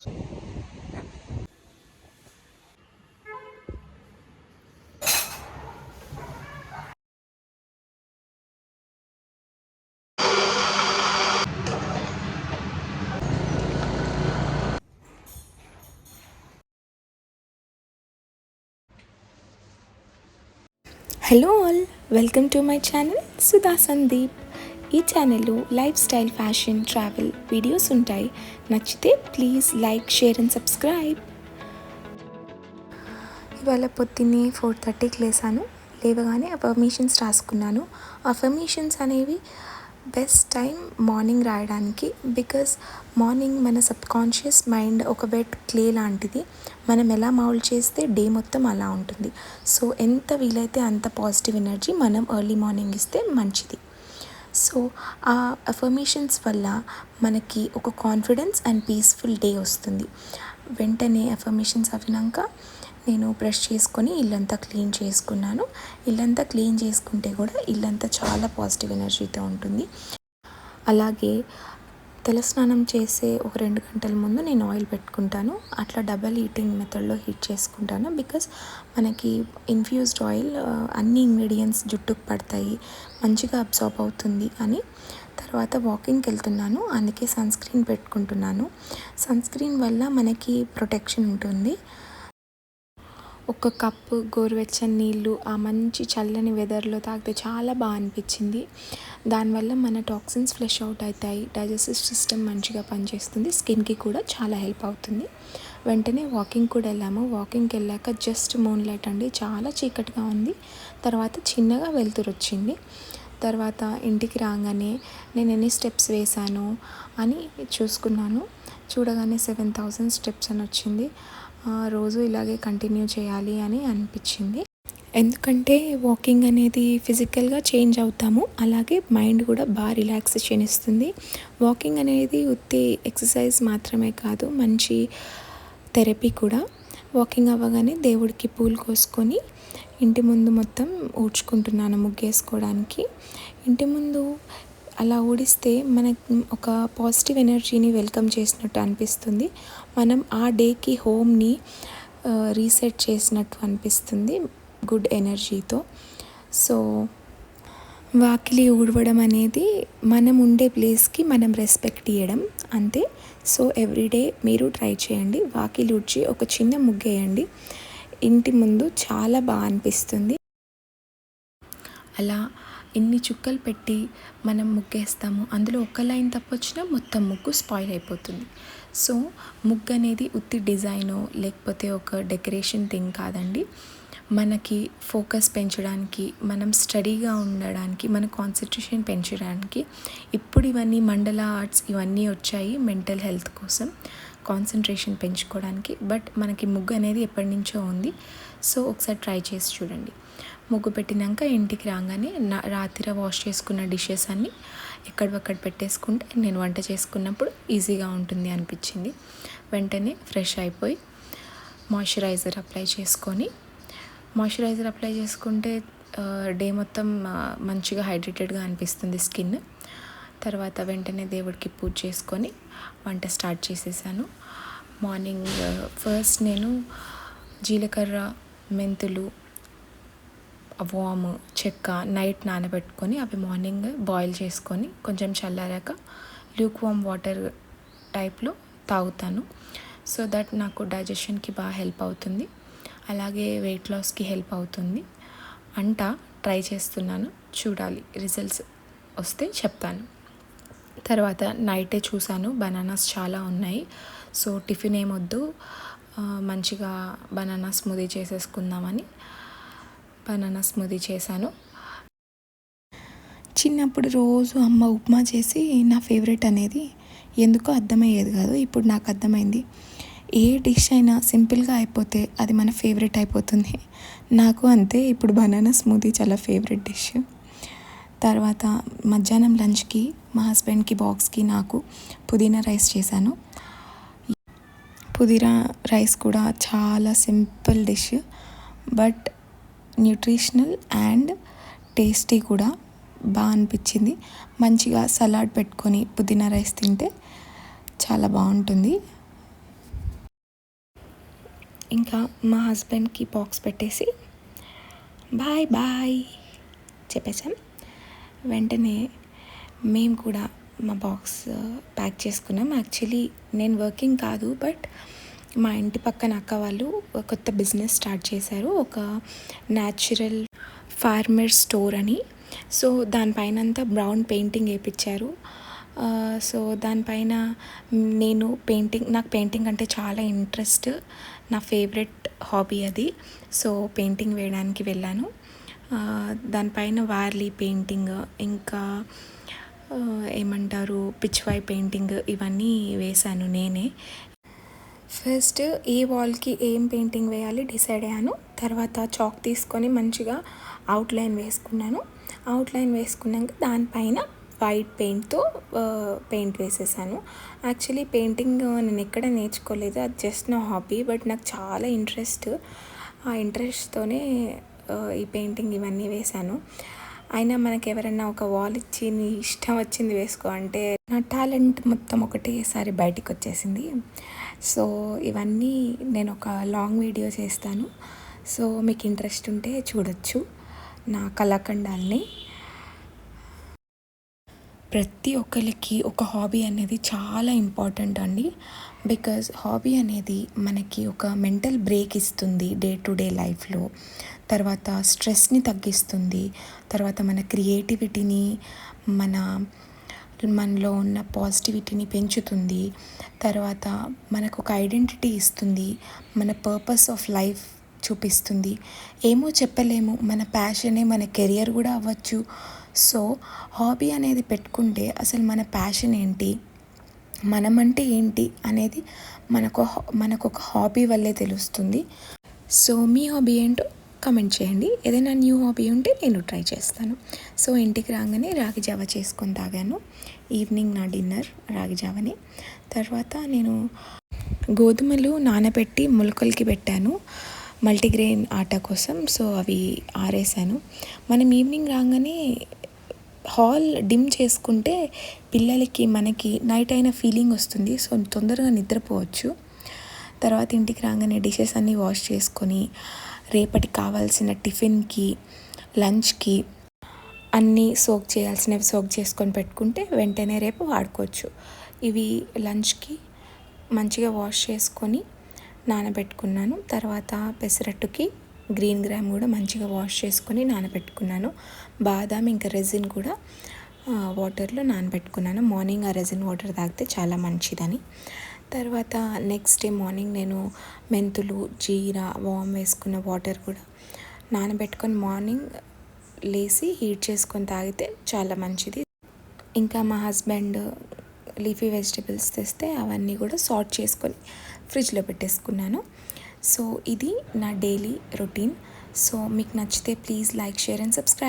Hello all, welcome to my channel Sudha Sandeep. ఈ ఛానల్లో life style, fashion, travel videos ఉంటాయి. నచ్చితే please like, share and subscribe. ఇవాళ పొద్దున్నే 4:30కి లేసాను. లేవగానే అఫర్మేషన్స్ రాసుకున్నాను. అఫర్మేషన్స్ అనేవి బెస్ట్ టైం మార్నింగ్ రాయడానికి. బికాస్ మార్నింగ్ మన సబ్కాన్షియస్ మైండ్ ఒక వెట్ క్లే లాంటిది. మనం ఎలా మౌల్డ్ చేస్తే డే మొత్తం అలా ఉంటుంది. సో ఎంత వీలైతే అంత పాజిటివ్ ఎనర్జీ మనం ఎర్లీ మార్నింగ్ ఇస్తే మంచిది. సో ఆ అఫర్మేషన్స్ వల్ల మనకి ఒక కాన్ఫిడెన్స్ అండ్ పీస్ఫుల్ డే వస్తుంది. వెంటనే అఫర్మేషన్స్ అవినాక నేను బ్రష్ చేసుకొని ఇల్లంతా క్లీన్ చేసుకున్నాను. ఇల్లంతా క్లీన్ చేసుకుంటే కూడా ఇల్లంతా చాలా పాజిటివ్ ఎనర్జీతో ఉంటుంది. అలాగే తలస్నానం చేసే ఒక 2 గంటల ముందు నేను ఆయిల్ పెట్టుకుంటాను. అట్లా డబల్ హీటింగ్ మెథడ్లో హీట్ చేసుకుంటాను. బికాస్ మనకి ఇన్ఫ్యూజ్డ్ ఆయిల్ అన్ని ఇంగ్రీడియంట్స్ జుట్టుకు పడతాయి, మంచిగా అబ్సార్బ్ అవుతుంది అని. తర్వాత వాకింగ్కి వెళ్తున్నాను, అందుకే సన్ స్క్రీన్ పెట్టుకుంటున్నాను. సన్ స్క్రీన్ వల్ల మనకి ప్రొటెక్షన్ ఉంటుంది. ఒక కప్పు గోరువెచ్చని నీళ్ళు ఆ మంచి చల్లని వెదర్లో తాగితే చాలా బాగా అనిపించింది. దానివల్ల మన టాక్సిన్స్ ఫ్లష్ అవుట్ అవుతాయి, డైజెస్టివ్ సిస్టమ్ మంచిగా పనిచేస్తుంది, స్కిన్కి కూడా చాలా హెల్ప్ అవుతుంది. వెంటనే వాకింగ్ కూడా వెళ్ళాము. వాకింగ్కి వెళ్ళాక జస్ట్ మూన్ లైట్ అండి, చాలా చీకటిగా ఉంది. తర్వాత చిన్నగా వెలుతురు వచ్చింది. తర్వాత ఇంటికి రాగానే నేను ఎన్ని స్టెప్స్ వేశాను అని చూసుకున్నాను. చూడగానే 7,000 స్టెప్స్ అని వచ్చింది. రోజు ఇలాగే కంటిన్యూ చేయాలి అని అనిపించింది. ఎందుకంటే వాకింగ్ అనేది ఫిజికల్గా చేంజ్ అవుతాము, అలాగే మైండ్ కూడా బాగా రిలాక్సేషన్ ఇస్తుంది. వాకింగ్ అనేది ఉత్తి ఎక్సర్సైజ్ మాత్రమే కాదు, మంచి థెరపీ కూడా. వాకింగ్ అవ్వగానే దేవుడికి పూలు కోసుకొని ఇంటి ముందు మొత్తం ఊడ్చుకుంటున్నాను ముగ్గేసుకోవడానికి. ఇంటి ముందు అలా ఊడిస్తే మనకి ఒక పాజిటివ్ ఎనర్జీని వెల్కమ్ చేసినట్టు అనిపిస్తుంది. మనం ఆ డేకి హోమ్ని రీసెట్ చేసినట్టు అనిపిస్తుంది గుడ్ ఎనర్జీతో. సో వాకిలి ఊడవడం అనేది మనం ఉండే ప్లేస్కి మనం రెస్పెక్ట్ ఇవ్వడం అంతే. సో ఎవ్రీడే మీరు ట్రై చేయండి, వాకిలి ఊడ్చి ఒక చిన్న ముగ్గేయండి ఇంటి ముందు, చాలా బాగా అనిపిస్తుంది. అలా ఎన్ని చుక్కలు పెట్టి మనం ముగ్గేస్తాము, అందులో ఒక్క లైన్ తప్పొచ్చినా మొత్తం ముగ్గు స్పాయిల్ అయిపోతుంది. సో ముగ్గు అనేది ఉత్తి డిజైనో లేకపోతే ఒక డెకరేషన్ థింగ్ కాదండి. మనకి ఫోకస్ పెంచడానికి, మనం స్టడీగా ఉండడానికి, మన కాన్సన్ట్రేషన్ పెంచడానికి. ఇప్పుడు ఇవన్నీ మండల ఆర్ట్స్ ఇవన్నీ వచ్చాయి మెంటల్ హెల్త్ కోసం, కాన్సన్ట్రేషన్ పెంచుకోవడానికి. బట్ మనకి ముగ్గు అనేది ఎప్పటి నుంచో ఉంది. సో ఒకసారి ట్రై చేసి చూడండి. ముగ్గు పెట్టినాక ఇంటికి రాగానే రాత్రి వాష్ చేసుకున్న డిషెస్ అన్నీ ఎక్కడొక్కడ పెట్టేసుకుంటే నేను వంట చేసుకున్నప్పుడు ఈజీగా ఉంటుంది అనిపించింది. వెంటనే ఫ్రెష్ అయిపోయి మాయిశ్చరైజర్ అప్లై చేసుకుంటే డే మొత్తం మంచిగా హైడ్రేటెడ్గా అనిపిస్తుంది స్కిన్. తర్వాత వెంటనే దేవుడికి పూజ చేసుకొని వంట స్టార్ట్ చేసేసాను. మార్నింగ్ ఫస్ట్ నేను జీలకర్ర, మెంతులు, వాము, చెక్క నైట్ నానబెట్టుకొని అవి మార్నింగ్ బాయిల్ చేసుకొని కొంచెం చల్లారాక ల్యూక్ వామ్ వాటర్ టైప్లో తాగుతాను. సో దట్ నాకు డైజెషన్కి బాగా హెల్ప్ అవుతుంది, అలాగే వెయిట్ లాస్కి హెల్ప్ అవుతుంది. ట్రై చేస్తున్నాను, చూడాలి రిజల్ట్స్ వస్తే చెప్తాను. తర్వాత నైటే చూశాను బనానాస్ చాలా ఉన్నాయి. సో టిఫిన్ ఏమొద్దు, మంచిగా బనానా స్మూదీ చేసేసుకుందామని బనానా స్మూదీ చేశాను. చిన్నప్పుడు రోజు అమ్మ ఉప్మా చేసి నా ఫేవరెట్ అనేది, ఎందుకో అర్థమయ్యేది కాదు. ఇప్పుడు నాకు అర్థమైంది, ఏ డిష్ అయినా సింపుల్గా అయిపోతే అది మన ఫేవరెట్ అయిపోతుంది. నాకు అంతే, ఇప్పుడు బనానా స్మూదీ చాలా ఫేవరెట్ డిష్. తర్వాత మధ్యాహ్నం లంచ్కి మా హస్బెండ్కి బాక్స్కి నాకు పుదీనా రైస్ చేశాను. పుదీనా రైస్ కూడా చాలా simple dish, but nutritional and tasty కూడా బాగా అనిపించింది. మంచిగా సలాడ్ పెట్టుకొని పుదీనా రైస్ తింటే చాలా బాగుంటుంది. ఇంకా మా హస్బెండ్కి బాక్స్ పెట్టేసి బాయ్ బాయ్ చెప్పేసాం. వెంటనే మేము కూడా మా బాక్స్ ప్యాక్ చేసుకున్నాం. యాక్చువల్లీ నేను వర్కింగ్ కాదు, బట్ మా ఇంటి పక్కన అక్క వాళ్ళు కొత్త బిజినెస్ స్టార్ట్ చేశారు, ఒక న్యాచురల్ ఫార్మర్ స్టోర్ అని. సో దానిపైన అంతా బ్రౌన్ పెయింటింగ్ వేయించారు. సో దానిపైన నాకు పెయింటింగ్ అంటే చాలా ఇంట్రెస్ట్, నా ఫేవరెట్ హాబీ అది. సో పెయింటింగ్ వేయడానికి వెళ్ళాను. దానిపైన వార్లీ పెయింటింగ్, ఇంకా ఏమంటారు పిచ్వాయ్ పెయింటింగ్, ఇవన్నీ వేశాను నేనే. ఫస్ట్ ఏ వాల్కి ఏం పెయింటింగ్ వేయాలి డిసైడ్ అయ్యాను. తర్వాత చాక్ తీసుకొని మంచిగా అవుట్లైన్ వేసుకున్నాను. అవుట్లైన్ వేసుకున్నాక దానిపైన వైట్ పెయింట్తో పెయింట్ వేసేసాను. యాక్చువల్లీ పెయింటింగ్ నేను ఎక్కడ నేర్చుకోలేదు, అది జస్ట్ నా హాబీ. బట్ నాకు చాలా ఇంట్రెస్ట్, ఆ ఇంట్రెస్ట్తోనే ఈ పెయింటింగ్ ఇవన్నీ వేశాను. అయినా మనకి ఎవరైనా ఒక వాల్ ఇచ్చి నీ ఇష్టం వచ్చింది వేసుకో అంటే నా టాలెంట్ మొత్తం ఒకటేసారి బయటికి వచ్చేసింది. సో ఇవన్నీ నేను ఒక లాంగ్ వీడియో చేస్తాను. సో మీకు ఇంట్రెస్ట్ ఉంటే చూడొచ్చు నా కళాఖండాల్ని. ప్రతి ఒక్కరికి ఒక హాబీ అనేది చాలా ఇంపార్టెంట్ అండి. బికాజ్ హాబీ అనేది మనకి ఒక మెంటల్ బ్రేక్ ఇస్తుంది డే టు డే లైఫ్లో. తర్వాత స్ట్రెస్ని తగ్గిస్తుంది. తర్వాత మన క్రియేటివిటీని, మనలో ఉన్న పాజిటివిటీని పెంచుతుంది. తర్వాత మనకు ఒక ఐడెంటిటీ ఇస్తుంది, మన పర్పస్ ఆఫ్ లైఫ్ చూపిస్తుంది. ఏమో చెప్పలేము, మన ప్యాషనే మన కెరియర్ కూడా అవ్వచ్చు. సో హాబీ అనేది పెట్టుకుంటే అసలు మన ప్యాషన్ ఏంటి, మనమంటే ఏంటి అనేది మనకు ఒక హాబీ వల్లే తెలుస్తుంది. సో మీ హాబీ ఏంటో కమెంట్ చేయండి. ఏదైనా న్యూ హాబీ ఉంటే నేను ట్రై చేస్తాను. సో ఇంటికి రాగానే రాగి జావ చేసుకొని తాగాను. ఈవినింగ్ నా డిన్నర్ రాగి జావని. తర్వాత నేను గోధుమలు నానబెట్టి మొలకలకి పెట్టాను మల్టీగ్రెయిన్ ఆటా కోసం. సో అవి ఆరేసాను. మనం ఈవినింగ్ రాగానే హాల్ డిమ్ చేసుకుంటే పిల్లలకి మనకి నైట్ అయిన ఫీలింగ్ వస్తుంది. సో తొందరగా నిద్రపోవచ్చు. తర్వాత ఇంటికి రాగానే డిషెస్ అన్నీ వాష్ చేసుకొని రేపటికి కావాల్సిన టిఫిన్కి, లంచ్కి అన్నీ సోక్ చేయాల్సినవి సోక్ చేసుకొని పెట్టుకుంటే వెంటనే రేపు వాడుకోవచ్చు. ఇవి లంచ్కి మంచిగా వాష్ చేసుకొని నానబెట్టుకున్నాను. తర్వాత పెసరట్టుకి గ్రీన్ గ్రామ్ కూడా మంచిగా వాష్ చేసుకొని నానబెట్టుకున్నాను. బాదాం ఇంకా రెజిన్ కూడా వాటర్లో నానబెట్టుకున్నాను. మార్నింగ్ ఆ రెజిన్ వాటర్ తాగితే చాలా మంచిదని. తర్వాత నెక్స్ట్ డే మార్నింగ్ నేను మెంతులు, జీరా, వామ్ వేసుకున్న వాటర్ కూడా నానబెట్టుకొని మార్నింగ్ లేసి హీట్ చేసుకొని తాగితే చాలా మంచిది. ఇంకా మా హస్బెండ్ లీఫీ వెజిటబుల్స్ తెస్తే అవన్నీ కూడా సార్ట్ చేసుకొని ఫ్రిడ్జ్లో పెట్టేసుకున్నాను. సో ఇది నా డైలీ రొటీన్. సో మీకు నచ్చితే please like, share and subscribe.